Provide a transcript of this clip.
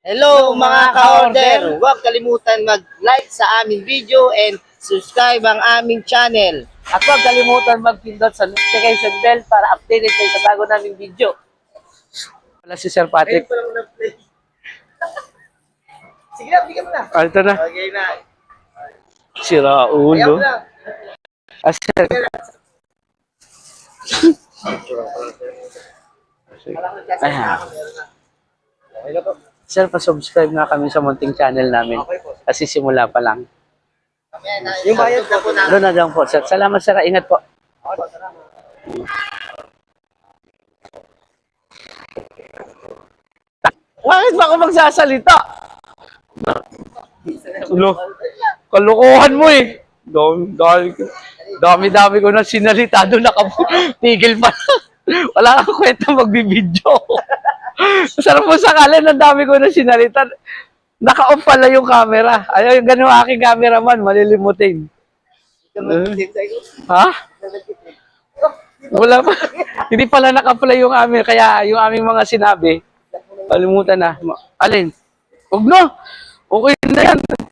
Hello mga ka-order! Huwag kalimutan mag-like sa aming video and subscribe ang aming channel. At huwag kalimutan mag-pindot sa notification bell para updated kayo sa bago naming video. Wala si Sir Patrick. Sige na, bigyan mo na. Ito na. Okay na. Sira ulo. Ayaw na. Sir. Ayan. Sir, pa-subscribe na kami sa munting channel namin. Kasi simula pa lang. Yung bayad na po na. Doon na lang po, sir. Salamat, sir. Ingat po. Bakit ba ako magsasalita? Ulo, kalokohan mo eh. Dami-dami ko na sinalita. Doon nakatigil pa. Wala kang kwenta magbibideo. Sarap mo sakali, ang dami ko na sinalita. Naka-off pala yung camera. Ayaw, yung ganun aking cameraman, malilimutin. Ha? Wala pa. Hindi pala naka-play yung amin. Kaya yung aming mga sinabi, kalimutan na. Alin? Huwag na. Okay na yan.